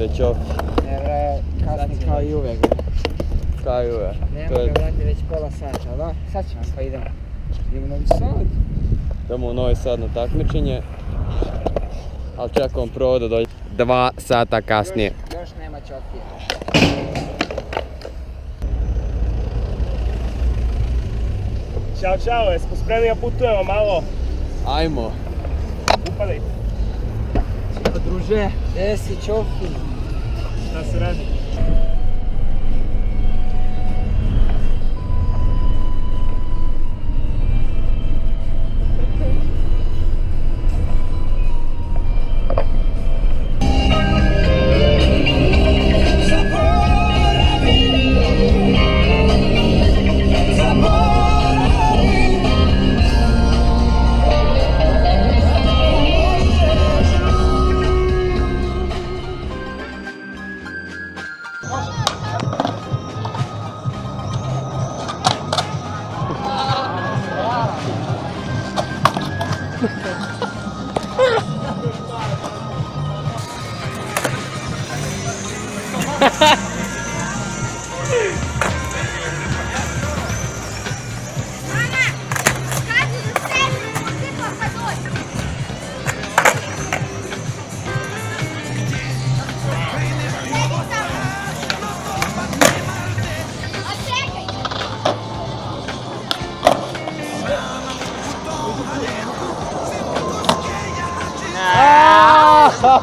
off. Kasni kao i uvek. Kao i uvek. Nema ga, brate, već pola sata, da? Sad ćemo, pa idemo. Idemo u Novi Sad. Idemo u Novi Sad na takmičenje. Ali čekamo prvo da dođe 2 sata kasnije. Još nema čokija. Ćao, čao, jesmo spremni da putujemo malo? Ajmo. Upadaj. Pa druže, gdje si čoki? Šta se radi?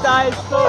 Daj to!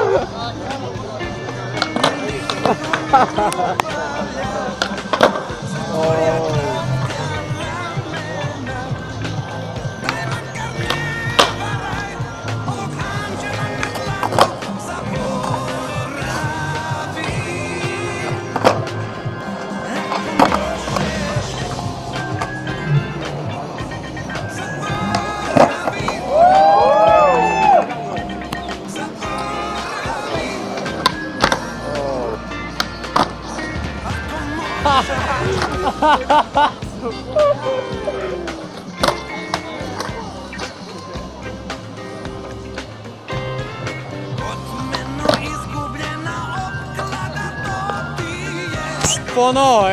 Ponovo,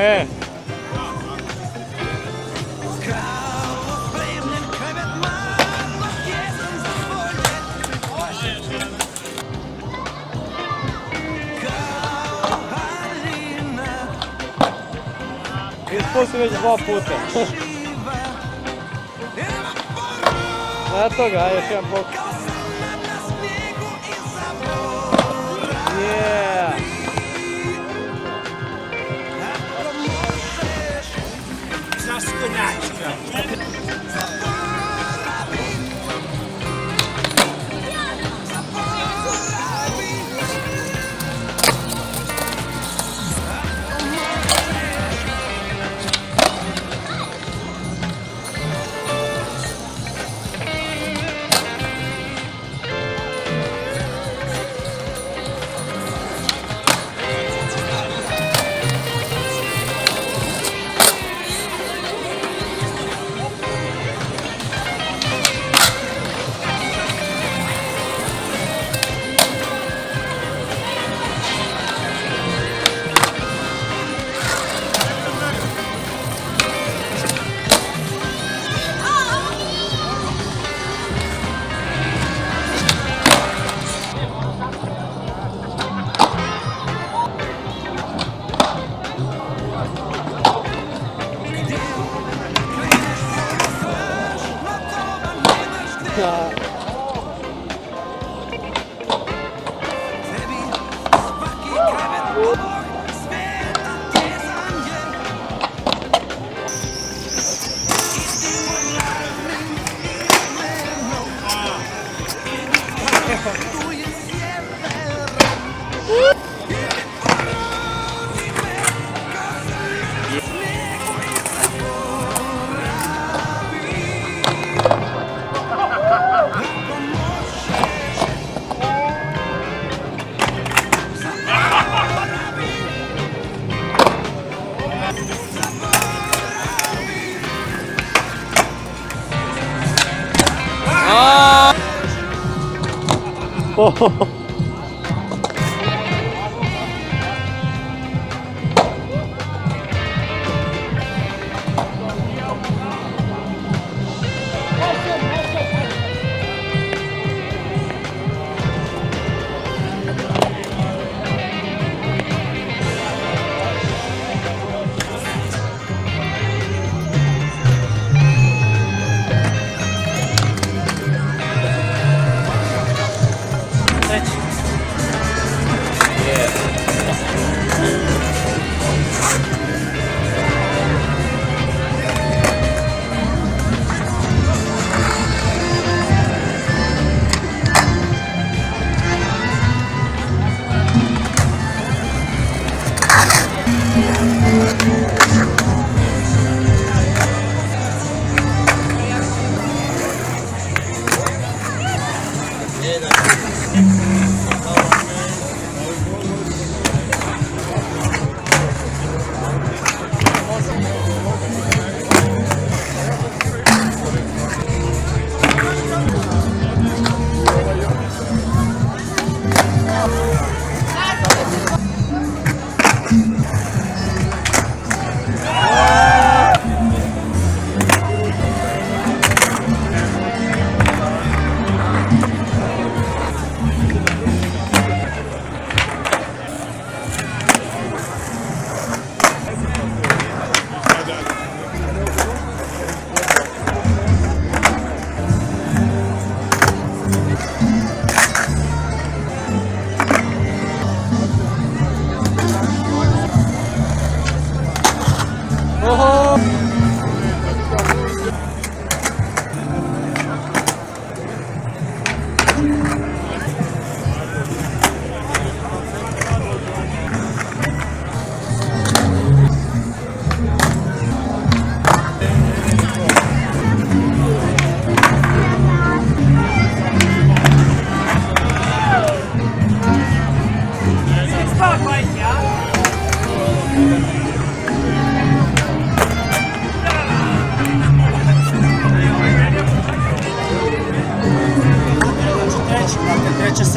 Ispusti već 2 puta. Eto ga, još jedan bok. Yeah!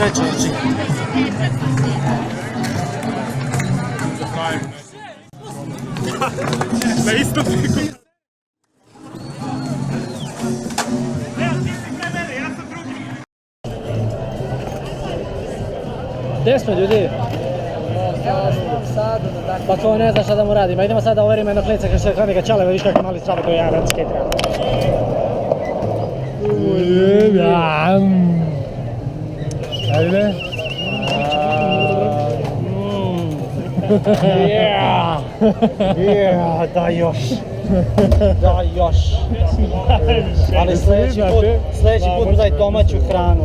sreće, znači. Na isto tiku. Gdje smo ljudi? Pa ko ne zna šta da mu radimo. Idemo sad da overimo jedno klice kad se hrani ga čale, vidiš kako mali strave koji ja rad skatera. Ajde. Yeah, daj još. Daj još. Ali sljedeći put daj domaću hranu.